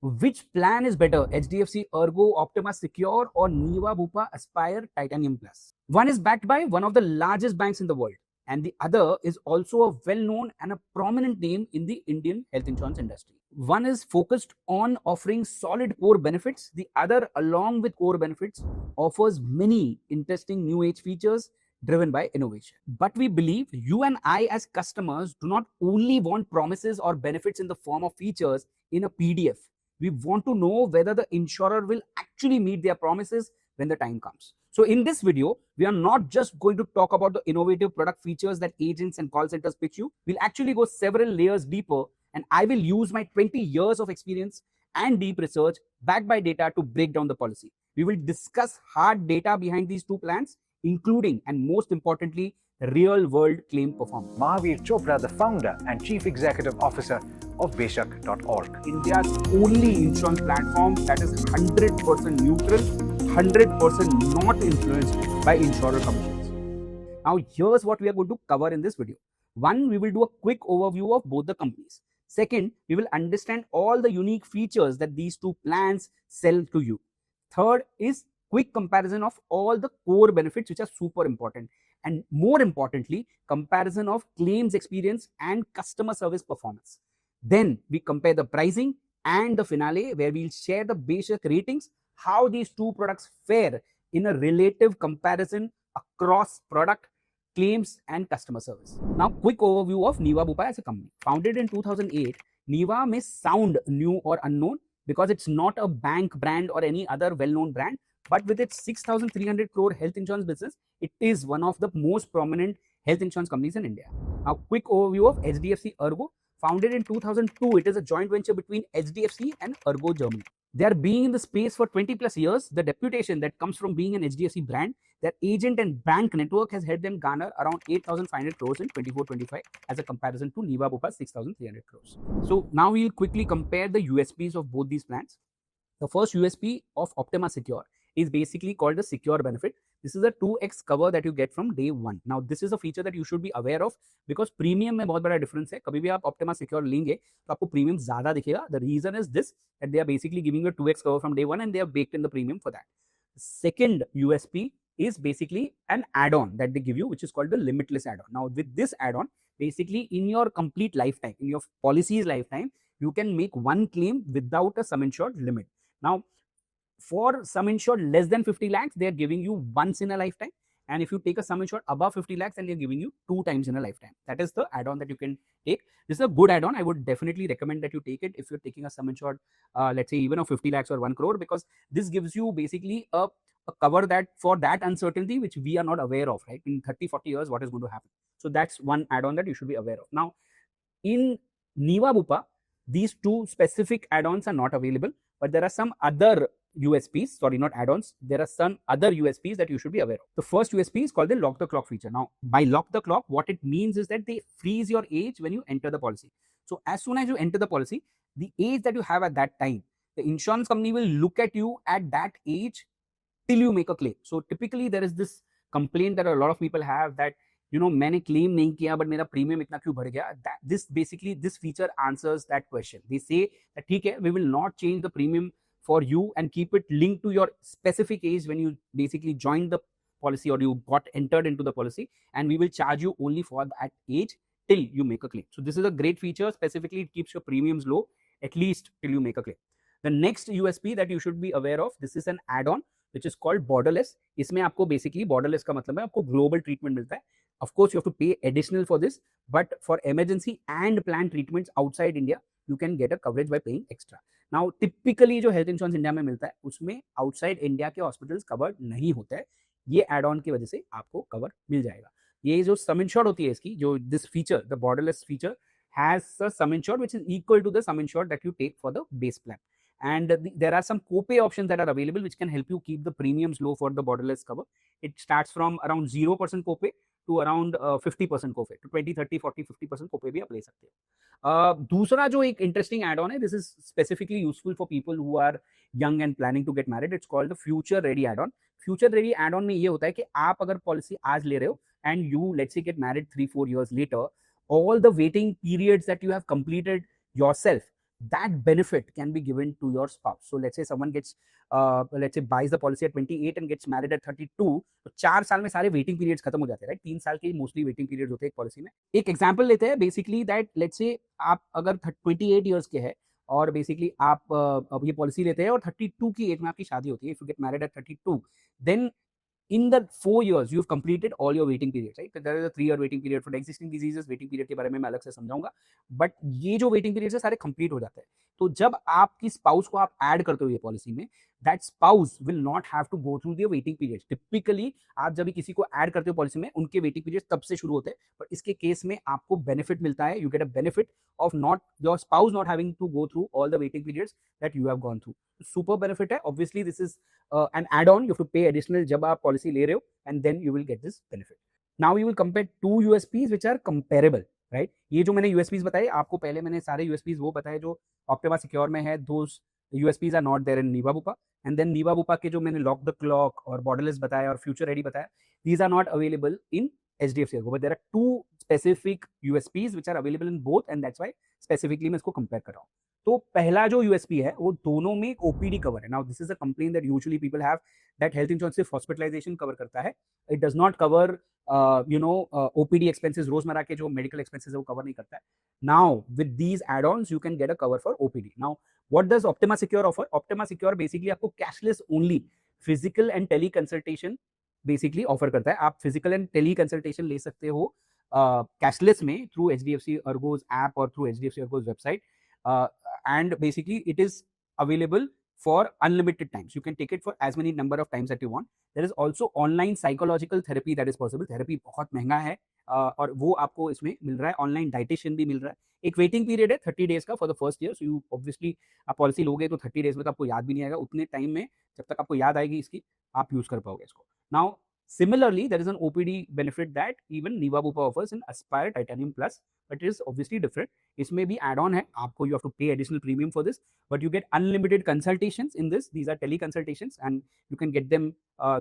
Which plan is better, HDFC Ergo Optima Secure or Niva Bupa Aspire Titanium Plus? One is backed by one of the largest banks in the world, and the other is also a well-known and a prominent name in the Indian health insurance industry. One is focused on offering solid core benefits. The other, along with core benefits, offers many interesting new age features driven by innovation. But we believe you and I as customers do not only want promises or benefits in the form of features in a PDF. We want to know whether the insurer will actually meet their promises when the time comes. So in this video, we are not just going to talk about the innovative product features that agents and call centers pitch you. We'll actually go several layers deeper, and I will use my 20 years of experience and deep research backed by data to break down the policy. We will discuss hard data behind these two plans, including and most importantly, real world claim performance. Mahavir Chopra, the founder and chief executive officer of Beshak.org. India's only insurance platform that is 100% neutral, 100% not influenced by insurer commissions. Now, here's what we are going to cover in this video. One, we will do a quick overview of both the companies. Second, we will understand all the unique features that these two plans sell to you. Third is quick comparison of all the core benefits, which are super important. And more importantly, comparison of claims experience and customer service performance. Then we compare the pricing and the finale, where we'll share the basic ratings, how these two products fare in a relative comparison across product, claims, and customer service. Now, quick overview of Niva Bupa as a company. Founded in 2008, Niva may sound new or unknown because it's not a bank brand or any other well-known brand, but with its 6,300 crore health insurance business, it is one of the most prominent health insurance companies in India. Now, quick overview of HDFC Ergo. Founded in 2002, it is a joint venture between HDFC and Ergo Germany. They are being in the space for 20 plus years. The reputation that comes from being an HDFC brand, their agent and bank network has helped them garner around 8,500 crores in 24-25 as a comparison to Niva Bupa's 6,300 crores. So now we'll quickly compare the USPs of both these plans. The first USP of Optima Secure is basically called the secure benefit. This is a 2x cover that you get from day one. Now, this is a feature that you should be aware of because premium में बहुत बड़ा difference है. कभी भी आप Optima Secure लेंगे तो आपको premium ज़्यादा दिखेगा. The reason is this, that they are basically giving you a 2x cover from day one and they have baked in the premium for that. Second USP is basically an add-on that they give you, which is called the limitless add-on. Now, with this add-on, basically in your complete lifetime, in your policy's lifetime, you can make one claim without a sum insured limit. Now, for sum insured less than 50 lakhs, they are giving you once in a lifetime. And if you take a sum insured above 50 lakhs, then they're giving you 2 times in a lifetime. That is the add-on that you can take. This is a good add-on. I would definitely recommend that you take it if you're taking a sum insured, let's say even of 50 lakhs or 1 crore, because this gives you basically a cover that for that uncertainty, which we are not aware of, right? In 30, 40 years, what is going to happen? So that's one add-on that you should be aware of. Now, in Niva Bupa, these two specific add-ons are not available, but there are some other USPs, sorry, not add-ons. There are some other USPs that you should be aware of. The first USP is called the lock the clock feature. Now, by lock the clock, what it means is that they freeze your age when you enter the policy. So as soon as you enter the policy, the age that you have at that time, the insurance company will look at you at that age till you make a claim. So typically there is this complaint that a lot of people have that, you know, मैंने claim नहीं किया but मेरा premium इतना क्यों बढ़ गया? This feature answers that question. They say that ठीक है, we will not change the premium for you and keep it linked to your specific age when you basically joined the policy or you got entered into the policy, and we will charge you only for that age till you make a claim. So this is a great feature. Specifically, it keeps your premiums low at least till you make a claim. The next USP that you should be aware of, this is an add-on which is called borderless. इसमें आपको basically borderless का मतलब है आपको global treatment मिलता है. Of course, you have to pay additional for this, but for emergency and planned treatments outside India, you can get a coverage by paying extra. Now, typically जो health insurance India में मिलता है उसमें outside India के hospitals covered नहीं होते हैं. ये add-on की वजह से आपको cover मिल जाएगा. ये जो sum insured होती है इसकी, जो this feature, the borderless feature has a sum insured which is equal to the sum insured that you take for the base plan. And there are some copay options that are available which can help you keep the premiums low for the borderless cover. It starts from around 0% copay to around 50% copay, to 20, 30, 40, 50% copay भी आप ले सकते हो. दूसरा जो एक interesting add-on है, this is specifically useful for people who are young and planning to get married. It's called the Future Ready add-on. Future Ready add-on में ये होता है कि आप अगर पॉलिसी आज ले रहे हो and you let's say get married 3-4 years later, all the waiting periods that you have completed yourself, that benefit can be given to your spouse. So let's say someone gets let's say buys the policy at 28 and gets married at 32, तो 4 साल में सारे waiting periods खत्म हो जाते हैं, right? 3 साल के मोस्टली वेटिंग पीरियड होते हैं एक पॉलिसी में। एक एग्जांपल लेते हैं बेसिकली दैट लेट्स से आप अगर 28 इयर्स के हैं और बेसिकली आप अब ये पॉलिसी लेते हैं और 32 की एज में आपकी शादी होती है, if you get married at 32, then in the 4 years you've completed all your waiting periods, right? There is a 3-year waiting period for the existing diseases, waiting period के बारे में मैं अलग से समझाऊंगा, बट ये जो waiting periods है सारे complete हो जाते हैं। तो जब आपकी spouse को आप add करते हो ये पॉलिसी में, that spouse will not have to go through the waiting periods. Typically आप जब भी किसी को add करते हो पॉलिसी में, उनके waiting periods तब से शुरू होते हैं, पर इसके केस में आपको benefit मिलता है, you get a benefit of not your spouse not having to go through all the waiting periods that you have gone through. Super benefit है, obviously this is an add-on, you have to pay additional जब आप policy ले रहे हो, and then you will get this benefit. Now you will compare two USPs which are comparable, right? ये जो मैंने USPs बताए, आपको पहले मैंने सारे USPs वो बताए जो Optima Secure में है, those USPs are not there in Niva Bupa, and then Niva Bupa के जो मैंने Lock the Clock और Borderless बताया और Future Ready बताया, these are not available in HDFC Ergo, but there are two specific USPs which are available in both, and that's why specifically मैं इसको compare कर रहा हूँ। तो पहला जो USP है वो दोनों में OPD कवर है। Now this is a complaint that usually people have, that health insurance सिर्फ हॉस्पिटलाइजेशन कवर करता है, it does not cover OPD expenses, रोजमर्रा के जो मेडिकल एक्सपेंसेस है वो कवर नहीं करता है। Now with these add-ons you can get a cover for OPD। Now what does Optima Secure offer? Optima Secure basically आपको cashless only physical and tele consultation basically offer करता है। आप physical and tele consultation ले सकते हो cashless में through HDFC Ergo's app और through HDFC Ergo's website, and basically it is available for unlimited times. You can take it for as many number of times that you want. There is also online psychological therapy that is possible. Therapy बहुत महंगा है और वो आपको इसमें मिल रहा है। Online dietitian भी मिल रहा है। एक वेटिंग पीरियड है 30 डेज का for the first year, so you obviously आप पॉलिसी लोगे तो 30 डेज में तो आपको याद भी नहीं आएगा। उतने टाइम में जब तक आपको याद आएगी इसकी, आप यूज कर पाओगे इसको। Now similarly there is an OPD benefit that even Niva Bupa offers in Aspire Titanium Plus, but it is obviously different. इसमें भी add on है, आपको you have to pay additional premium for this, but you get unlimited consultations in this. These are tele consultations and you can get them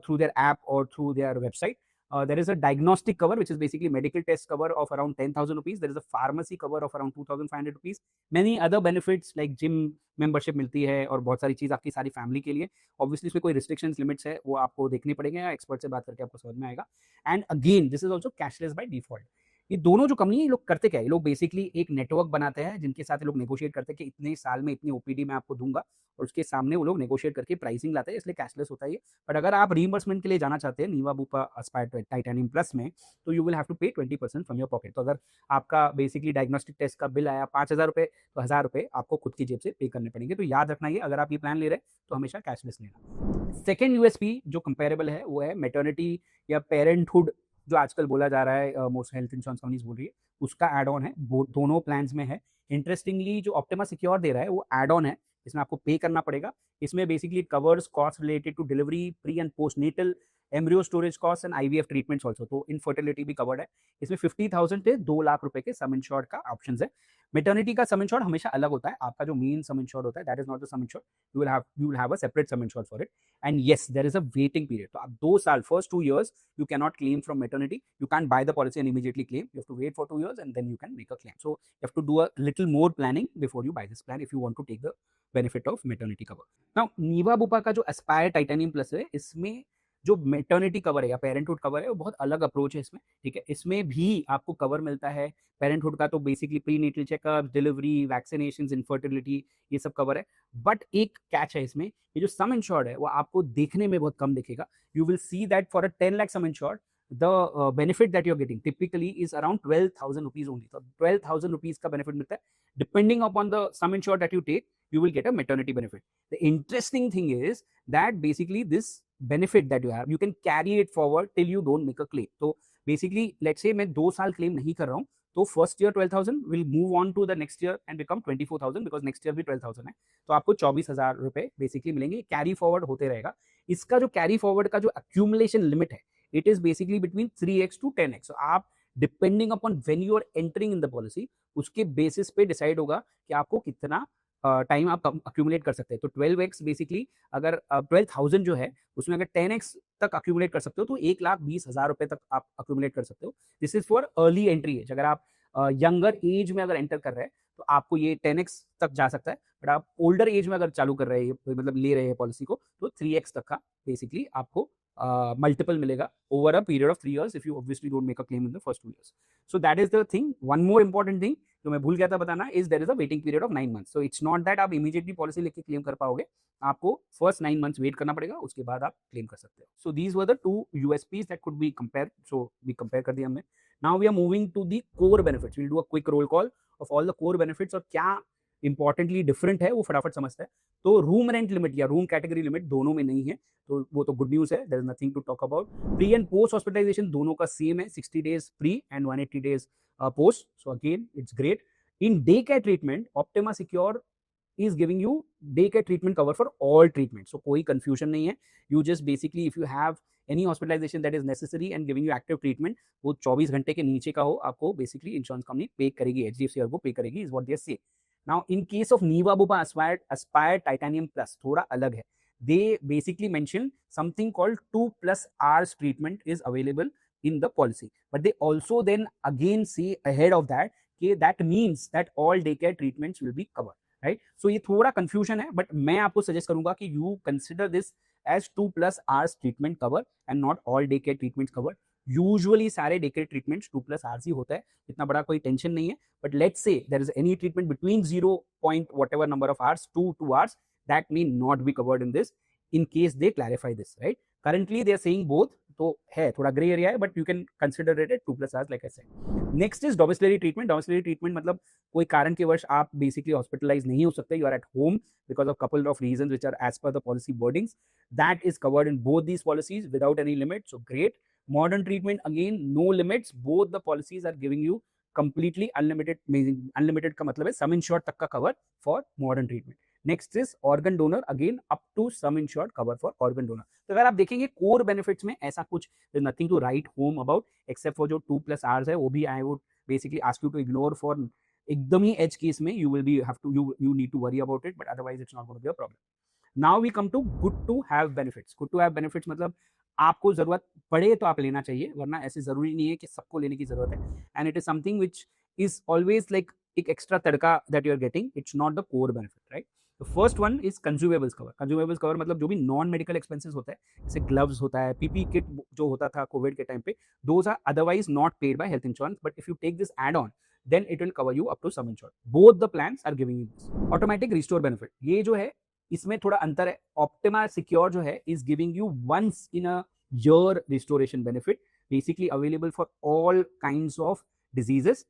through their app or through their website. There is a diagnostic cover which is basically medical test cover of around 10,000 rupees. There is a pharmacy cover of around 2,500 rupees. Many other benefits like gym membership मिलती है और बहुत सारी चीज़ आपकी सारी family के लिए। Obviously इसमें कोई रिस्ट्रिक्शंस लिमिट्स है वो आपको देखने पड़ेंगे, या एक्सपर्ट से बात करके आपको समझ में आएगा। And again this is also cashless by default. ये दोनों जो कंपनी ये लोग करते क्या है, ये लोग बेसिकली एक नेटवर्क बनाते हैं जिनके साथ ये लोग नेगोशिएट करते हैं कि इतने साल में इतनी OPD मैं आपको दूंगा, और उसके सामने वो लोग नेगोशिएट करके प्राइसिंग लाते हैं, इसलिए कैशलेस होता है ये। बट अगर आप रीइंबर्समेंट के लिए जाना चाहते हैं नीवा बुपा एस्पायर टाइटेनियम प्लस में, तो यू विल हैव टू पे 20% फ्रॉम योर पॉकेट। तो अगर आपका बेसिकली डायग्नोस्टिक टेस्ट का बिल आया 5,000 रुपये, तो 1,000 रुपये आपको खुद की जेब से पे करने पड़ेंगे। तो याद रखना ये, अगर आप ये प्लान ले रहे हैं तो हमेशा कैशलेस लेना। सेकेंड USP जो कंपेरेबल है वो है मैटर्निटी या पेरेंटहुड, जो आजकल बोला जा रहा है, मोस्ट हेल्थ इंश्योरेंस कंपनीज बोल रही है, उसका एड ऑन है, दोनों प्लान्स में है। इंटरेस्टिंगली जो ऑप्टिमा सिक्योर दे रहा है वो एड ऑन है, इसमें आपको पे करना पड़ेगा। इसमें basically covers cost related to delivery, pre and post natal, embryo storage cost and IVF treatments also. तो इनफर्टिलिटी भी कवर्ड है। इसमें 50,000 से 2 लाख रुपए के सम इंश्योर्ड का ऑप्शन है। मेटर्निटी का सम इंश्योर्ड हमेशा अलग होता है, आपका जो मेन सम इंश्योर्ड होता है that is not the sum insured, you will have a separate sum insured for it. And yes there is a waiting period. तो आप 2 साल, first 2 years you cannot claim from maternity. You can't buy the policy and immediately claim. You have to wait for 2 years and then you can make a claim. So you have to do a little more planning before you buy this plan if you want to take the benefit of maternity cover. Now Niva Bupa का जो Aspire Titanium Plus है, इसमें जो maternity cover है या parenthood cover है वो बहुत अलग अप्रोच है इसमें, ठीक है। इसमें भी आपको कवर मिलता है पेरेंटहुड का, तो basically pre natal checkup, delivery, vaccinations, infertility, ये सब कवर है। बट एक कैच है इसमें, ये जो सम इंश्योर्ड है वो आपको देखने में बहुत कम दिखेगा। You will see that for a 10 lakh some insured the benefit that you're getting typically is around 12,000 rupees only. So 12,000 rupees का benefit मिलता है। Depending upon the sum insured that you take, you will get a maternity benefit. The interesting thing is that basically this benefit that you have, you can carry it forward till you don't make a claim. So basically let's say मैं 2 साल claim नहीं कर रहा हूँ, तो first year 12,000 will move on to the next year and become 24,000, because next year भी 12,000 है, तो आपको 24,000 रुपए बेसिकली मिलेंगे। कैरी फॉरवर्ड होते रहेगा। इसका जो कैरी फॉरवर्ड का जो एक्यूमुलेशन लिमिट है, it is basically between 3x to 10x। So आप depending upon when you are entering in the policy, उसके बेसिस पे डिसाइड होगा कि आपको कितना टाइम आप अक्यूमुलेट कर सकते हैं। तो 12x बेसिकली अगर 12,000 जो है उसमें अगर 10x तक अक्यूमुलेट कर सकते हो तो 1,20,000 रुपए तक आप अक्यूमुलेट कर सकते हो। This is for early entry age. अगर आप यंगर एज में अगर एंटर कर रहे हैं तो आपको ये 10x तक जा सकता है, बट आप ओल्डर एज में अगर चालू कर रहे हैं मतलब ले रहे हैं पॉलिसी को, तो 3x तक का बेसिकली आपको मल्टीपल मिलेगा over a period of 3 years if you obviously don't make a claim in the first 2 years. So that is the thing. One more important thing जो मैं भूल गया था बताना is there is a waiting period of 9 months. So it's not that आप immediately policy लेके claim कर पाओगे, आपको फर्स्ट 9 months वेट करना पड़ेगा, उसके बाद आप क्लेम कर सकते हो. So these were the two USPs that could be compared. So we compare कर दिया हमने. Now we are moving to the core benefits. We'll do a quick roll call of all the core benefits और क्या importantly different है वो फटाफट समझते हैं. तो रूम रेंट लिमिट या रूम कैटेगरी लिमिट दोनों में नहीं है, तो वो तो गुड न्यूज़ है, there is nothing to talk about. Pre and post hospitalization दोनों का सेम है, 60 days pre and 180 days post. So again it's great. In day care treatment Optima secure is giving you day care treatment cover for all treatment. So कोई confusion नहीं है. You just basically if you have any hospitalization that is necessary and giving you active treatment, वो 24 घंटे के नीचे का हो, आपको basically इंश्योरेंस कंपनी पे करेगी, HDFC अर्गो पे करेगी, is what they say. Now in case of Niva Bupa Aspire Titanium Plus थोड़ा अलग है. They basically mention something called 2+ hours treatment is available in the policy, but they also then again say ahead of that that means that all daycare treatments will be covered. Right. So ये थोड़ा confusion है, but मैं आपको suggest करूंगा कि you consider this as 2+ hours treatment cover and not all day care treatment cover. Usually सारे day care treatments 2+ hours ही होता है, इतना बड़ा कोई टेंशन नहीं है. But let's say there is any treatment between 0. whatever number of hours to 2 hours, that may not be covered in this, in case they clarify this, right? Currently they are saying both, तो है थोड़ा grey area है, but you can consider it at 2+ hours like I said. Next is domiciliary treatment. Domiciliary treatment मतलब कोई कारण के वर्ष आप बेसिकली हॉस्पिटलाइज नहीं हो सकते, you are at home because of couple of reasons which are as per the policy wordings. That is covered in both these policies without any limit. So great. Modern treatment again no limits. Both the policies are giving you completely unlimited. Unlimited का मतलब है sum insured तक का cover for modern treatment. Next is organ donor, again up to sum insured cover for organ donor. तो अगर आप देखेंगे core benefits में ऐसा कुछ nothing to write home about except for जो 2+ hours है, वो भी I would basically ask you to ignore for एकदम ही एज केस में you will be have to you need to worry about it, but otherwise it's not going to be a problem. Now we come to good to have benefits. Good to have benefits मतलब आपको जरूरत पड़े तो आप लेना चाहिए, वरना ऐसे जरूरी नहीं है कि सबको लेने की जरूरत है. And it is something which is always like एक एक्स्ट्रा तड़का that you are getting. It's not the core benefit, right. तो first one is consumables cover. Consumables cover मतलब जो भी नॉन मेडिकल एक्सपेंसेस होता है, जैसे ग्लव्स होता है, पीपी किट जो होता था कोविड के टाइम पे, those are otherwise not paid by health insurance, but if you take this add on then it will cover you up to some insured. Both the plans are giving you this. Automatic restore benefit, ये जो है इसमें थोड़ा अंतर है. Optima Secure जो है is giving you once in a year restoration benefit, basically available for all kinds of diseases.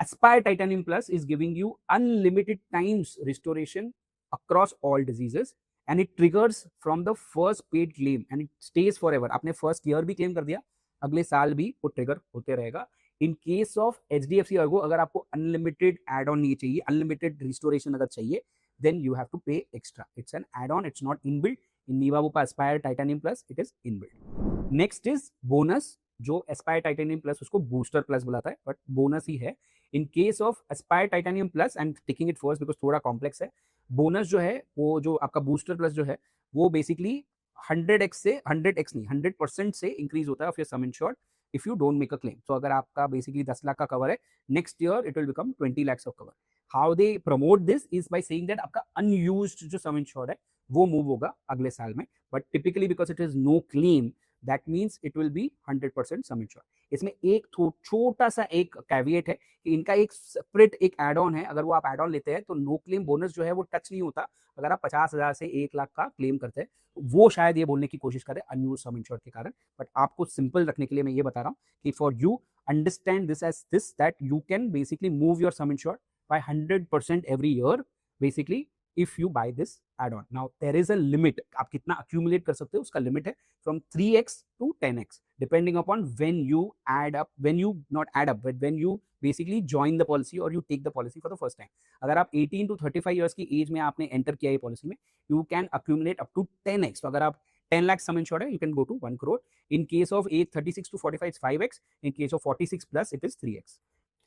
Aspire Titanium Plus is giving you unlimited times restoration across all diseases, and it triggers from the first paid claim and it stays forever. आपने first year भी claim कर दिया, अगले साल भी वो trigger होते रहेगा. इन केस ऑफ HDFC अर्गो अगर आपको अनलिमिटेड एड ऑन नहीं चाहिए, अनलिमिटेड रिस्टोरेशन अगर चाहिए, then you have to pay extra. It's an add on, it's not inbuilt. In Niva Bupa Aspire Titanium Plus it is inbuilt. Next is bonus. जो Aspire Titanium Plus उसको booster plus बुलाता है, but bonus ही है. In case of Aspire Titanium Plus, I am taking it first because थोड़ा complex है. Bonus जो है वो जो आपका बूस्टर प्लस जो है वो बेसिकली 100x से 100x नहीं 100% से इंक्रीज होता है of your sum insured if you don't make a claim. So अगर आपका basically 10 लाख का कवर है, next year it will become 20 lakhs of cover. How they promote this is by saying that आपका unused जो sum insured है वो move होगा अगले साल में, but typically because it is no claim, that means it will be 100% sum insured. इसमें एक छोटा सा एक कैविएट है कि इनका एक सेपरेट एक एड ऑन है. अगर वो आप एड ऑन लेते हैं तो नो क्लेम बोनस जो है वो टच नहीं होता. अगर आप 50,000 से 1 लाख का क्लेम करते हैं, वो शायद ये बोलने की कोशिश करें अनयूज सम इंश्योर्ड के कारण, बट आपको सिंपल रखने के लिए मैं ये बता रहा हूँ कि for you understand this as this that you can basically move your sum insured by 100% every year basically if you buy this add-on. Now there is a limit. आप कितना accumulate कर सकते हो उसका लिमिट है from 3x to 10x depending upon when you add up, when you not add up, but when you basically join the policy or you take the policy for the first time. अगर आप 18 to 35 years की as में आपने enter किया ये policy में, you can accumulate up to 10x. तो अगर आप 10 लाख सम इंश्योर्ड है, you can go to 1 crore. In case of age 36 to 45 it's 5x. In case of 46 plus it is 3x.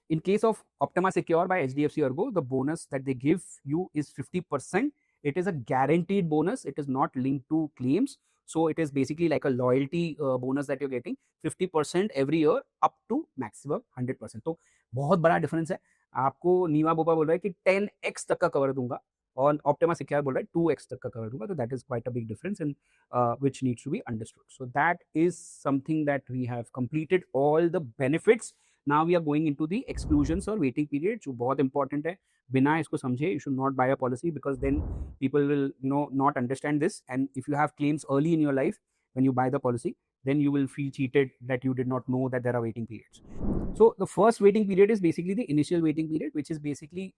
In case of Optima Secure by HDFC Ergo, the bonus that they give you is 50%. It is a guaranteed bonus. It is not linked to claims. So it is basically like a loyalty bonus that you're getting. 50% every year up to maximum 100%. तो बहुत बड़ा difference है. आपको नीवा बोपा बोल रहा है कि 10x तक का कवर दूंगा और ऑप्टिमा सिक्योर बोल रहा है 2x तक का कवर दूंगा, तो that is quite a big difference in which needs to be understood. So that is something that we have completed all the benefits. Now we are going into the exclusions or waiting period, जो बहुत important है. बिना इसको समझे you should not buy a policy, because then people will not understand this, and if you have claims early in your life when you buy the policy, then you will feel cheated that you did not know that there are waiting periods. So the first waiting period is basically the initial waiting period, which is basically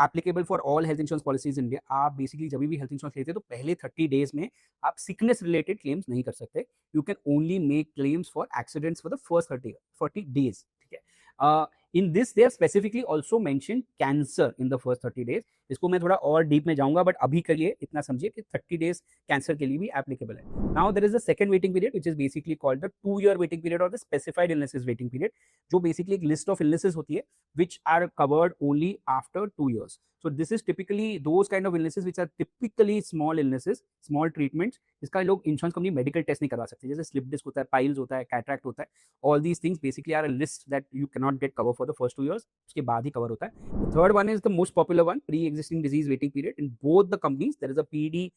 applicable for all health insurance policies in India. आप basically जब भी health insurance लेते हैं तो पहले 30 days में आप sickness related claims नहीं कर सकते. You can only make claims for accidents for the first 40 days. ठीक है. In this they have specifically also mentioned cancer in the first 30 days. इसको मैं थोड़ा और डीप में जाऊंगा, बट अभी के लिए इतना समझिए कि 30 days कैंसर के लिए भी एप्लीकेबल है. Now there is the second waiting period which is basically called the 2-year waiting period और the specified illnesses waiting period, जो बेसिकली एक लिस्ट ऑफ इलनेसेस होती है which are covered only after 2 years. So this is typically those kind of illnesses which are typically small illnesses, small treatments, जिसका लोग insurance company medical test नहीं करवा सकते, जैसे स्लिप डिस्क होता है, पाइल्स होता है, कैटरैक्ट होता है. All these things basically are a list that you can not get cover for the first 2 years. उसके बाद ही कवर होता है. The third one is the most popular one, pre existing disease waiting period. In both the companies there is a PD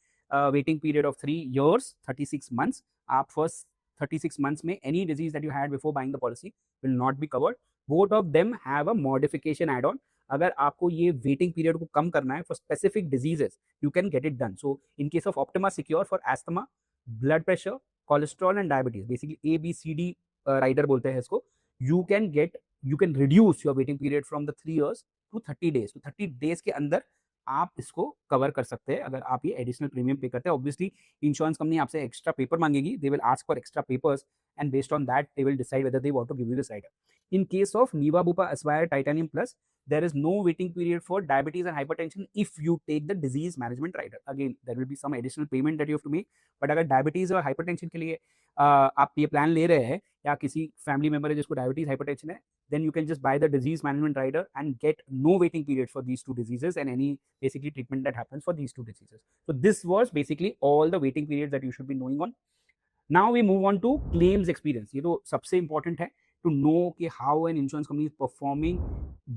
waiting period of 3 years, 36 months. आप first 36 months में any disease that you had before buying the policy will not be covered. Both of them have a modification add-on. अगर आपको ये waiting period को कम करना है for specific diseases, you can get it done. So in case of Optima Secure for asthma, blood pressure, cholesterol and diabetes, basically ABCD rider बोलते हैं इसको, you can reduce your waiting period from the 3 years to 30 days. तो 30 days के अंदर आप इसको cover कर सकते हैं अगर आप ये एडिशनल प्रीमियम पे करते हैं. ऑब्वियसली इंश्योरेंस कंपनी आपसे एक्स्ट्रा पेपर मांगेगी, they will ask for extra papers, and based on that they will decide whether they want to give you this rider. In case of Niva Bupa Aspire Titanium Plus, there is no waiting period for diabetes and hypertension if you take the disease management rider. Again, there will be some additional payment that you have to make, but अगर diabetes और hypertension के लिए आप ये plan ले रहे हैं, या किसी फैमिली मेंबर है जिसको डायबिटीज हाइपरटेंशन है, then you can just buy the disease management rider and get no waiting period for these two diseases and any basically treatment that happens for these two diseases. So this was basically all the waiting periods that you should be knowing on. Now we move on to claims experience. ये तो सबसे important है to know कि how an insurance company is performing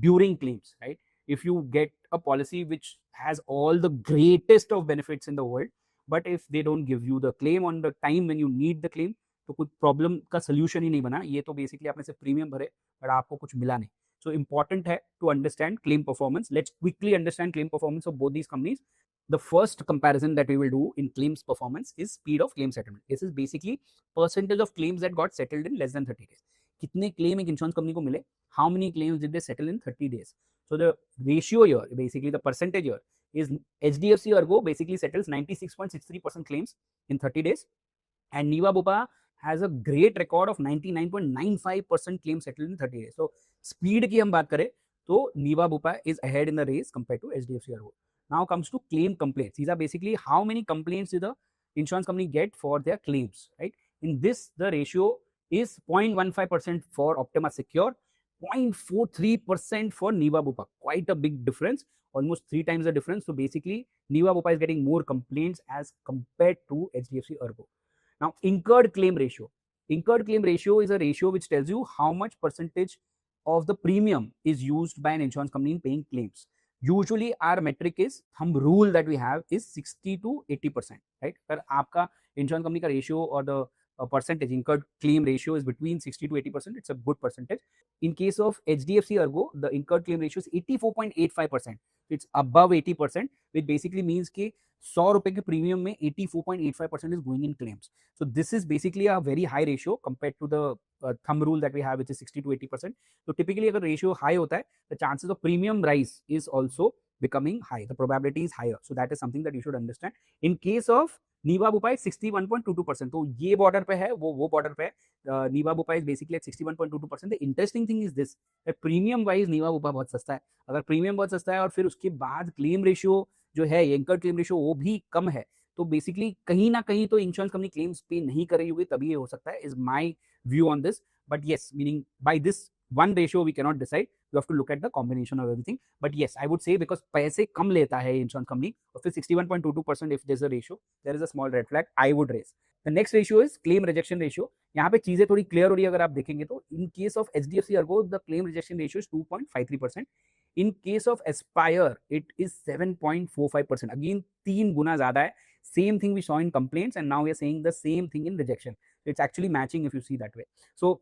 during claims, right? If you get a policy which has all the greatest of benefits in the world, but if they don't give you the claim on the time when you need the claim, तो कुछ problem का solution ही नहीं बना. ये तो basically आपने सिर्फ premium भरे बट आपको कुछ मिला नहीं. So important है to understand claim performance. Let's quickly understand claim performance of both these companies. The first comparison that we will do in claims performance is speed of claim settlement. This is basically percentage of claims that got settled in less than 30 days. कितने claim एक insurance company को मिले, how many claims did they settle in 30 days? So the ratio here, basically the percentage here, is HDFC Ergo basically settles 96.63% claims in 30 days, and Niva Bupa has a great record of 99.95% claims settled in 30 days. So speed की हम बात करें तो Niva Bupa is ahead in the race compared to HDFC Ergo. Now comes to claim complaints. These are basically how many complaints did the insurance company get for their claims, right? In this, the ratio is 0.15% for Optima Secure, 0.43% for Niva Bupa. Quite a big difference, almost 3 times the difference. So basically, Niva Bupa is getting more complaints as compared to HDFC Ergo. Now, incurred claim ratio. Incurred claim ratio is a ratio which tells you how much percentage of the premium is used by an insurance company in paying claims. Usually our metric is, thumb rule that we have is 60 to 80%, right? But आपका insurance company का ratio or the percentage incurred claim ratio is between 60 to 80%. It's a good percentage. In case of HDFC Ergo, the incurred claim ratio is 84.85%. It's above 80%, which basically means कि 100 रुपए के premium में 84.85% is going in claims. So this is basically a very high ratio compared to the thumb rule that we have, which is 60 to 80%. So typically अगर ratio high होता है, the chances of premium rise is also becoming high. The probability is higher. So that is something that you should understand. In case of Niva Bupa is 61.22%. तो ये border पे है, वो border पे है. Niva Bupa is basically at 61.22%. The interesting thing is this, that premium wise Niva Bupa बहुत सस्ता है. अगर premium बहुत सस्ता है और फिर उसके बाद claim ratio जो है, incurred claim ratio वो भी कम है, तो बेसिकली कहीं ना कहीं तो इंश्योरेंस कंपनी क्लेम्स पे नहीं कर रही होगी, तभी ये हो सकता है. Is my view on this. But yes, meaning by this one ratio we cannot decide. You have to look at the combination of everything. But yes, I would say because पैसे कम लेता है इंश्योरेंस कंपनी और फिर 61.22% if there's a ratio, there is a small red flag I would raise. The next ratio is claim rejection ratio. यहाँ पे चीजें थोड़ी clear हो रही है. अगर आप देखेंगे तो in case of HDFC Ergo the claim rejection ratio is 2.53%. In case of Aspire, it is 7.45%. Again, 3 गुना ज़्यादा है. Same thing we saw in complaints, and now we are saying the same thing in rejection. It's actually matching if you see that way. So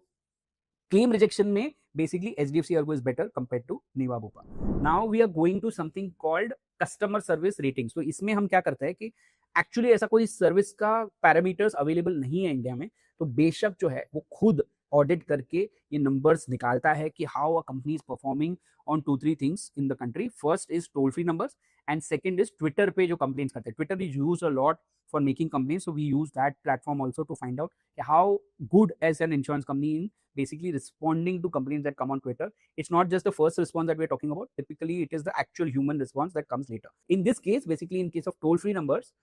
claim rejection में basically HDFC Ergo is better compared to Niva Bupa. Now we are going to something called customer service ratings. तो इसमें हम क्या करते हैं कि actually ऐसा कोई सर्विस का पैरामीटर्स अवेलेबल नहीं है इंडिया में, तो बेशक जो है वो खुद ऑडिट करके ये नंबर्स निकालता है कि how a company is performing on 2-3 things in the country. First is toll free numbers and second is Twitter पे जो कंप्लेंट्स करते हैं. Twitter is use a lot for making complaints, so we use that platform also to find out how good as an insurance company in basically responding to complaints that come on Twitter. It's not just the first response that we're talking about. Typically it is the actual human response that comes later. In this case, basically in case of toll free numbers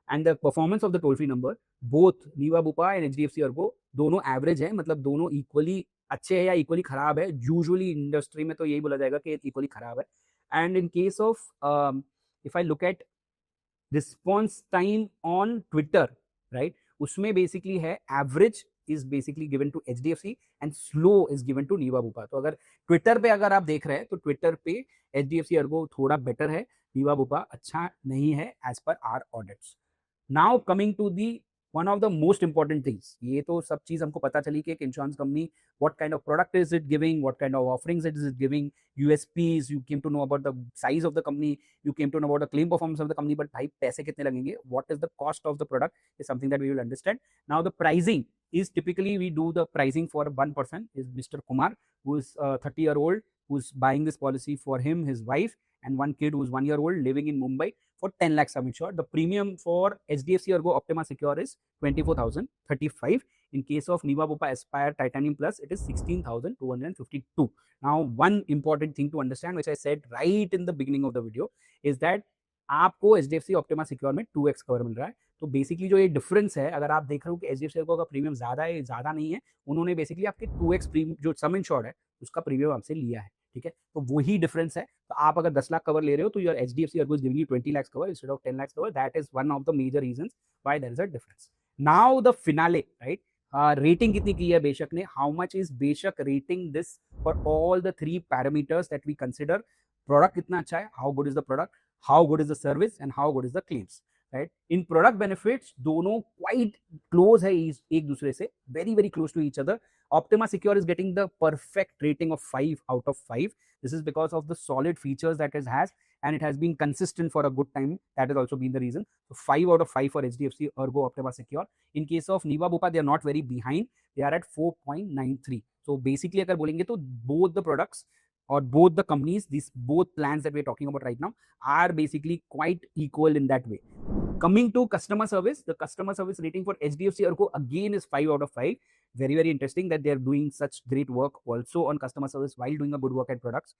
and the performance of the toll free number, both Niva Bupa and HDFC Ergo दोनों average है, मतलब दोनों equally अच्छे हैं या equally खराब है. Usually industry में तो यही बोला जाएगा कि इक्वली खराब है. And in case of if I look at response time on Twitter, right? उसमें basically है average is basically given to HDFC and slow is given to Niva Bupa. तो अगर Twitter पे अगर आप देख रहे हैं तो Twitter पे HDFC Ergo थोड़ा better है, Niva Bupa अच्छा नहीं है as per our audits. Now coming to the one of the most important things, ये तो सब चीज़ हमको पता चली कि एक insurance company what kind of product is it giving, what kind of offerings it is giving, USPs, you came to know about the size of the company, you came to know about the claim performance of the company, but भाई पैसे कितने लगेंगे, what is the cost of the product is something that we will understand. Now the pricing is typically we do the pricing for one person is Mr. Kumar, who is 30-year-old, who's buying this policy for him, his wife, and one kid who's 1 year old living in Mumbai for 10 lakhs sum insured. The premium for HDFC Ergo Optima Secure is 24,035. In case of Niva Bupa Aspire Titanium Plus, it is 16,252. Now, one important thing to understand, which I said right in the beginning of the video, is that आपको HDFC Optima Secure में 2x cover मिल रहा है. तो basically जो ये difference है, अगर आप देख रहे हो कि HDFC Ergo का प्रीमियम ज़्यादा है, ज़्यादा नहीं है, उन्होंने बेसिकली आपके 2x प्रीमियम जो सम इंश्योर्ड है उसका प्रीमियम आपसे लिया है. ठीक है, तो वही डिफरेंस है. तो आप अगर 10 लाख कवर ले रहे हो तो your HDFC Ergo is giving you 20 lakhs cover instead of 10 lakhs cover. That is one of the major reasons why there is a difference. Now the finale, right? Rating कितनी की है बेशक ने, how much is Beshak rating this for all the 3 parameters that we consider. Product कितना अच्छा है, how good is the product, how good is the service and how good is the claims, right? In product benefits दोनों quite close है एक दूसरे से, very very close to each other. Optima Secure is getting the perfect rating of 5 out of 5. This is because of the solid features that it has, and it has been consistent for a good time. That has also been the reason. So 5 out of 5 for HDFC Ergo Optima Secure. In case of Niva Bupa, they are not very behind. They are at 4.93. So basically, अगर बोलेंगे तो both the products or both the companies, these both plans that we are talking about right now are basically quite equal in that way. Coming to customer service, the customer service rating for HDFC Ergo again is 5 out of 5. Very, very interesting that they are doing such great work also on customer service while doing a good work at products.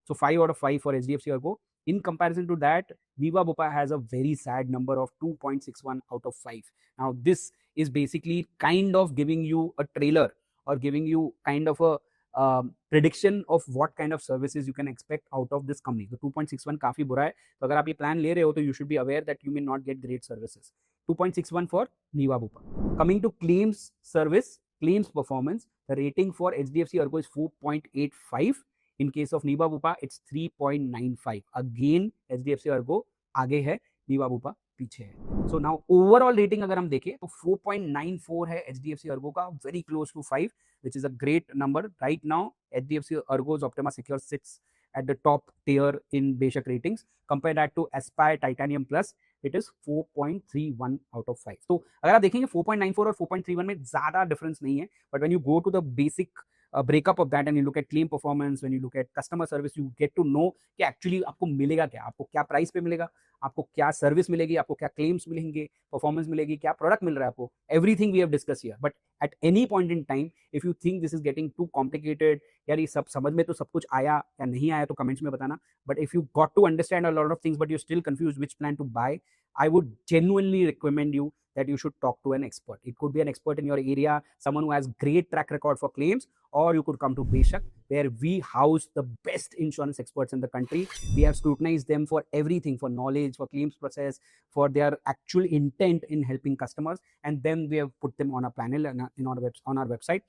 So 5 out of 5 for HDFC Ergo. In comparison to that, Niva Bupa has a very sad number of 2.61 out of 5. Now this is basically kind of giving you a trailer or giving you kind of a prediction of what kind of services you can expect out of this company. So 2.61 काफी बुरा है. तो अगर आप ये plan ले रहे हो तो you should be aware that you may not get great services. 2.61 for Niva Bupa. Coming to claims service, claims performance, the rating for HDFC Ergo is 4.85. In case of Niva Bupa, it's 3.95. Again, HDFC Ergo आगे है, Niva Bupa पीछे है. So now overall rating अगर हम देखें तो 4.94 है HDFC Ergo का, very close to 5, which is a great number. Right now, HDFC Ergo's Optima Secure sits at the top tier in Beshak ratings. Compare that to Aspire Titanium Plus, it is 4.31 out of 5. तो अगर आप देखेंगे 4.94 और 4.31 में ज़्यादा difference नहीं है, but when you go to the basic breakup of that and you look at claim performance, when you look at customer service, you get to know कि actually आपको मिलेगा क्या, आपको क्या प्राइस पे मिलेगा, आपको क्या सर्विस मिलेगी, आपको क्या क्लेम्स मिलेंगे, परफॉर्मेंस मिलेगी, क्या प्रोडक्ट मिल रहा है आपको. Everything we have discussed here. But at any point in time if you think this is getting too complicated, यार ये सब समझ में तो सब कुछ आया या नहीं आया, तो कमेंट्स में बताना. But if you got to understand a lot of things but you still confuse which plan to buy, I would genuinely recommend you that you should talk to an expert. It could be an expert in your area, someone who has great track record for claims, or you could come to Beshak, where we house the best insurance experts in the country. We have scrutinized them for everything, for knowledge, for claims process, for their actual intent in helping customers, and then we have put them on a panel on our website.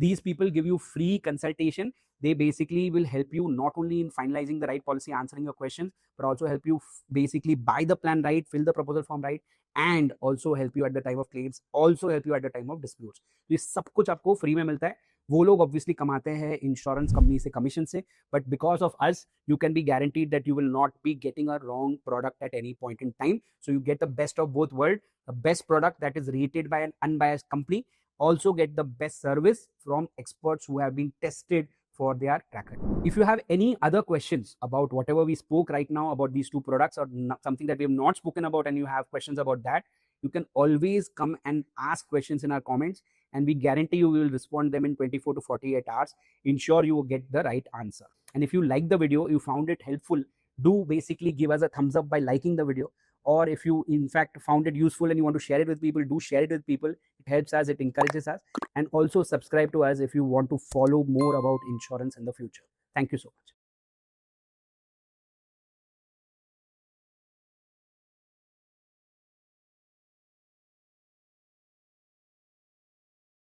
These people give you free consultation. They basically will help you not only in finalizing the right policy, answering your questions, but also help you basically buy the plan right, fill the proposal form right, and also help you at the time of claims, also help you at the time of disputes. तो ये सब कुछ आपको free में मिलता है. वो लोग ऑब्वियसली कमाते हैं इंश्योरेंस कंपनी से कमीशन से, but because of us you can be guaranteed that you will not be getting a wrong product at any point in time. So you get the best of both world, the best product that is rated by an unbiased company, also get the best service from experts who have been tested for their track record. If you have any other questions about whatever we spoke right now about these two products, or something that we have not spoken about and you have questions about that, you can always come and ask questions in our comments, and we guarantee you we will respond them in 24 to 48 hours. Ensure you will get the right answer. And if you like the video, you found it helpful, do basically give us a thumbs up by liking the video. Or if you in fact found it useful and you want to share it with people, do share it with people. It helps us, it encourages us. And also subscribe to us if you want to follow more about insurance in the future. Thank you so much.